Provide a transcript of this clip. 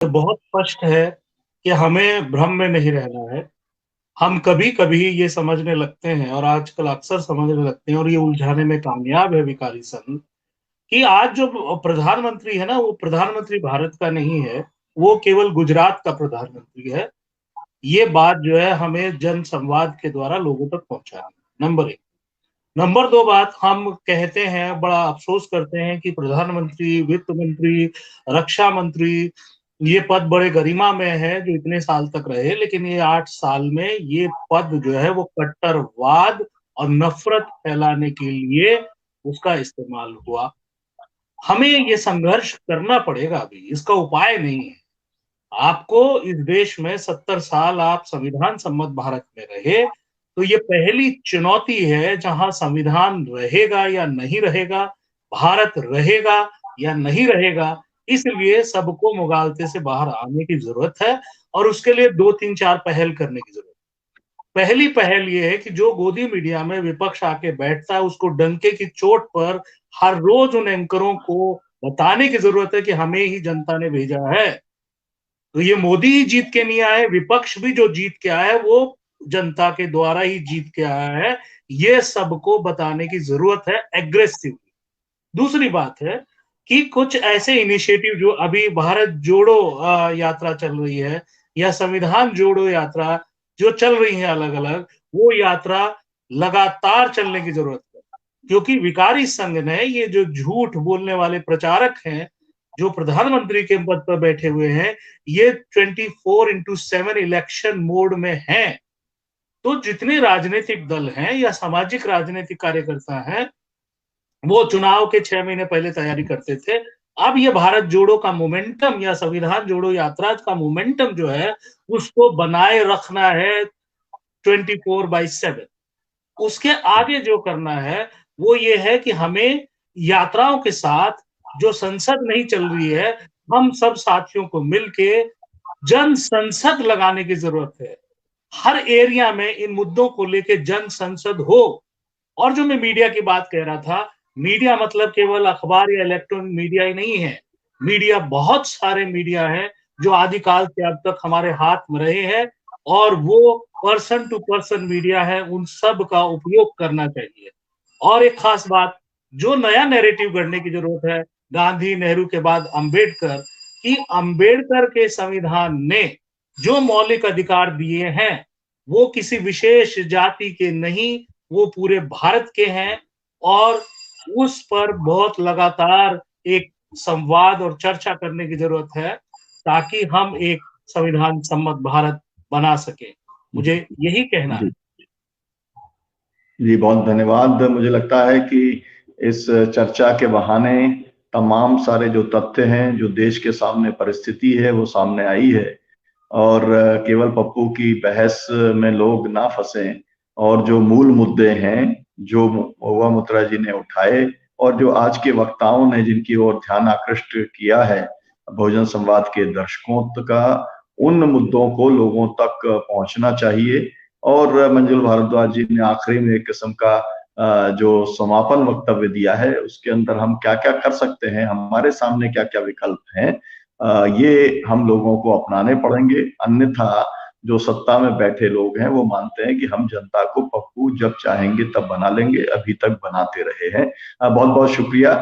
बहुत स्पष्ट है कि हमें भ्रम में नहीं रहना है। हम कभी-कभी ये समझने लगते हैं और आजकल अक्सर समझने लगते हैं और ये उलझाने में कामयाब है विकारी संघ, कि आज जो प्रधानमंत्री है ना, वो प्रधानमंत्री भारत का नहीं है, वो केवल गुजरात का प्रधानमंत्री है। ये बात जो है हमें जनसंवाद के द्वारा लोगों तक पहुँचानी है, नंबर 1। नंबर 2 बात हम कहते हैं, बड़ा अफ़सोस करते हैं कि प्रधानमंत्री, वित्त मंत्री, रक्षा मंत्री, ये पद बड़े गरिमा में है जो इतने साल तक रहे, लेकिन ये 8 साल में ये पद जो है वो कट्टरवाद और नफ़रत फैलाने के लिए उसका इस्तेमाल हुआ। हमें ये संघर्ष करना पड़ेगा अभी, इसका उपाय नहीं है। आपको इस देश में 70 साल आप संविधान सम्मत भारत में रहे, तो ये पहली चुनौती है जहाँ संविधान रहेगा या नहीं रहेगा, भारत रहेगा या नहीं रहेगा, इसलिए सबको मुगालते से बाहर आने की ज़रूरत है और उसके लिए 2, 3, 4 पहल करने की ज़रूरत है। पहली पहल ये है कि जो गोदी मीडिया में विपक्ष आके बैठता है, उसको डंके की चोट पर हर रोज़ उन एंकरों को बताने की ज़रूरत है कि हमें ही जनता ने भेजा है। तो ये मोदी ही जीत के नहीं आए, विपक्ष भी जो जीत के आया है, वो जनता के द्वारा ही जीत के आया है। ये सबको बताने की ज़रूरत है एग्रेसिवली। दूसरी बात है कि कुछ ऐसे इनिशिएटिव जो अभी भारत जोड़ो यात्रा चल रही है या संविधान जोड़ो यात्रा जो चल रही है अलग-अलग, वो यात्रा लगातार चलने की ज़रूरत है। क्योंकि विकारी संघ ने ये जो झूठ बोलने वाले प्रचारक हैं, जो प्रधानमंत्री के पद पर बैठे हुए हैं, ये 24/7 इलेक्शन मोड में हैं। तो जितने राजनीतिक दल हैं या सामाजिक राजनीतिक कार्यकर्ता हैं, वो चुनाव के 6 महीने पहले तैयारी करते थे। अब ये भारत जोड़ो का मोमेंटम या संविधान जोड़ो यात्रा का मोमेंटम जो है, उसको बनाए रखना है 24/7। उसके आगे जो करना है, वो ये है कि हमें यात्राओं के साथ जो संसद नहीं चल रही है, हम सब साथियों को मिलके जन संसद लगाने की ज़रूरत है। हर एरिया में इन मुद्दों को लेके जन संसद हो। और जो मैं मीडिया की बात कह रहा था, मीडिया मतलब केवल अखबार या इलेक्ट्रॉनिक मीडिया ही नहीं है। मीडिया बहुत सारे मीडिया हैं, जो आदिकाल से अब तक हमारे हाथ में रहे हैं और वो पर्सन टू पर्सन मीडिया है, उन सब का उपयोग करना चाहिए। और एक खास बात, जो नया नैरेटिव गढ़ने की ज़रूरत है, गांधी, नेहरू के बाद अंबेडकर, कि अंबेडकर के संविधान ने जो मौलिक अधिकार दिए हैं, वो किसी विशेष जाति के नहीं, वो पूरे भारत के हैं और उस पर बहुत लगातार एक संवाद और चर्चा करने की ज़रूरत है, ताकि हम एक संविधान सम्मत भारत बना सकें। मुझे यही कहना है। जी जी, बहुत धन्यवाद। मुझे लगता है कि इस चर्चा के बहाने तमाम सारे जो तथ्य हैं, जो देश के सामने परिस्थिति है, वो सामने आई है और केवल पप्पू की बहस में लोग ना फंसे और जो मूल मुद्दे हैं, जो महुआ मोइत्रा जी ने उठाए और जो आज के वक्ताओं ने जिनकी ओर ध्यान आकृष्ट किया है बहुजन संवाद के दर्शकों का, उन मुद्दों को लोगों तक पहुंचना चाहिए। और मंजुल भारद्वाज जी ने आखिरी में एक किस्म का जो समापन वक्तव्य दिया है, उसके अंदर हम क्या क्या कर सकते हैं, हमारे सामने क्या क्या विकल्प हैं, ये हम लोगों को अपनाने पड़ेंगे। अन्यथा जो सत्ता में बैठे लोग हैं वो मानते हैं कि हम जनता को पप्पू जब चाहेंगे तब बना लेंगे, अभी तक बनाते रहे हैं। बहुत बहुत शुक्रिया।